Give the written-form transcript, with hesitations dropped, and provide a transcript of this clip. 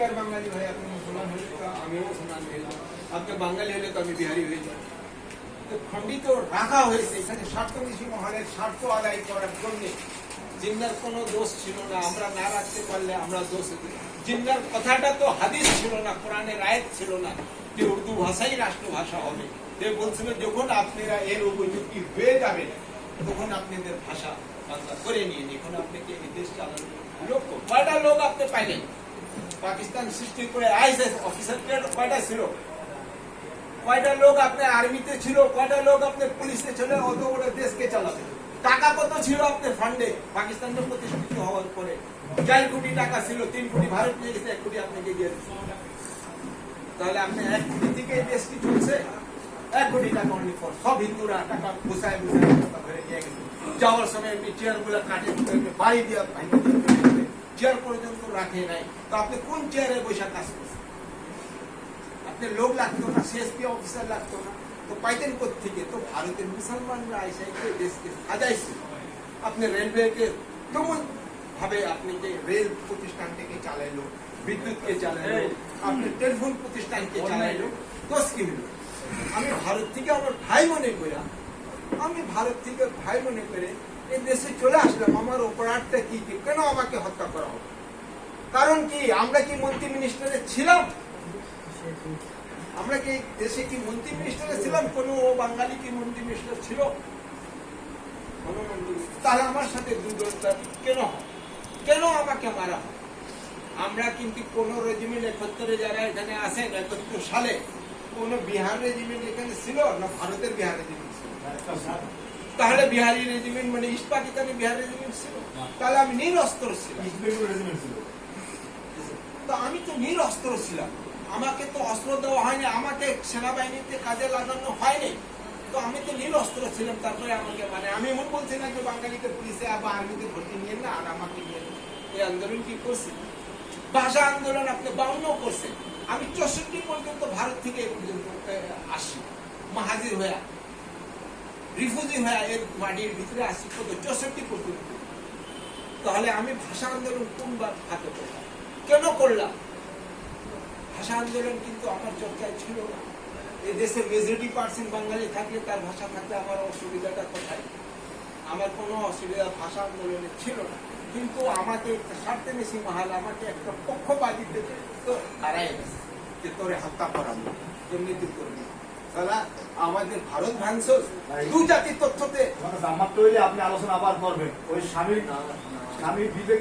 সত্যিকার বাঙালি ভাই, আপনি মুসলমান হলে তো আমিও মুসলমান হয়ে যাব, আপনি বাঙালি হলে তো আমি বিহারি হয়ে যাব। তো খণ্ডিত রাখা হয়েছে এখানে স্বার্থনীতি মহলের স্বার্থ আদায় করার জন্য। জিন্নার কোনো দোষ ছিল না, আমরা না রাখতে পারলে আমরা দোষ। জিন্নার কথাটা তো হাদিস ছিল না, কোরআনের আয়াত ছিল না যে উর্দু ভাষাই রাষ্ট্রভাষা হবে। সে বলছিল যখন আপনারা এর উপযোগী হয়ে যাবেন তখন আপনাদের ভাষা বাংলা করে নিয়ে এখন আপনাকে এই দেশ চালানোর লোক কয়টা লোক আপনি পাইলেন? পাকিস্তান সৃষ্টি করে আইএসএস অফিসার কয়টা ছিল? কয়টা লোক আপনার আর্মিতে ছিল? কয়টা লোক আপনার পুলিশে ছিল? অত বড় দেশকে চালাবে। টাকা কত ছিল আপনার ফান্ডে? পাকিস্তানের প্রতিষ্ঠিত হওয়ার পরে 4 কোটি টাকা ছিল, 3 কোটি ভারত নিয়ে গেছে, 1 কোটি আপনাকে দিয়ে দিচ্ছে। তাহলে আপনি 1 কোটি থেকে এই দেশ কি চলছে? 1 কোটি টাকা অনলি ফর সব হিন্দুরা টাকা ঘুষায় ধরে নিয়ে গেছে। যাওয়ার সময় এমনি চেয়ার গুলো কাটে বাড়ি দিয়ে চেয়ার পর্যন্ত রাখে নাই। তো আপনি কোন চেয়ারে বসে কাজ করছেন? আপনি লোক লাগতো না, সিএসপি অফিসার লাগতো না, তো পাইতেন কোথেকে? তো ভারতের মুসলমানরা এসে দেশকে সাজাইছে। আপনি রেলওয়েকে কেমন ভাবে আপনি যে রেল প্রতিষ্ঠানটাকে চালাইলো, বিদ্যুৎকে চালাইলো, আপনি টেলিফোন প্রতিষ্ঠানকে চালাইলো, দোষ কি হলো? আমি ভারত থেকে আমার ভাই মনে করে এই দেশে চলে আসলাম। আমার অপরাধটা কি? কেন আমাকে হত্যা করা হবে? কারণ কি? আমরা কি মন্ত্রী মিনিস্টারে ছিলাম? আমরা কি দেশে কি মন্ত্রী মিনিস্টারে ছিলাম? কোন বাঙালি কি মন্ত্রী মিনিস্টার ছিল? কোন মন্ত্রী? তাহলে আমার সাথে দুর্দশা কেন হয়? কেন আমাকে মারা হয়? আমরা কিন্তু কোন রেজিমেন্ট 71 যারা এখানে আসেন 71 সালে কোন বিহার রেজিমেন্ট এখানে ছিল না? ভারতের বিহার রেজিমেন্ট ছিল। তাহলে বিহারি রেজিমেন্ট মানে ইস্ট পাকিস্তানি বিহার রেজিমেন্ট ছিল। তাহলে আমি নিরস্ত্র ছিলাম। তো আমি তো নিরস্ত্র ছিলাম, আমাকে তো অস্ত্র দেওয়া হয়নি, আমাকে সেনাবাহিনীতে কাজে লাগানো হয়নি, তো আমি তো নিরস্ত্র ছিলাম। তারপরে আমাকে মানে আমি এমন বলছি না যে বাঙালিকে পুলিশে বা আর্মিতে ভর্তি নিয়ে না আর আমাকে নিয়ে। এই আন্দোলন কি করছে? ভাষা আন্দোলন আপনি 52 করছেন। আমি 64 পর্যন্ত ভারত থেকে এই পর্যন্ত আসি, মাহাজির হয়ে রিফিউজি হয়ে এর মাটির ভিতরে আসি কত 64 পর্যন্ত। তাহলে আমি ভাষা আন্দোলন কোনবার হাতে করলাম? কেন করলাম? ভাষা আন্দোলন কিন্তু আমার চর্চায় ছিল না। এই দেশে মেজরিটি পার্সেন্ট বাঙালি থাকলে তার ভাষা থাকলে আমার অসুবিধাটা কোথায়? আমার কোনো অসুবিধা ভাষা আন্দোলনে ছিল না। কিন্তু আমাকে স্বার্থনীতি মহল আমাকে একটা পক্ষপাতিত্ব তো হারাই গেছে যে তোরে হত্যা করাবো, দুর্নীতি করবি। তাহলে আমাদের ভারত ভাঙছ দু জাতির তথ্যতে আপনি আলোচনা আবার করবেন ওই স্বামী বিবেকানন্দ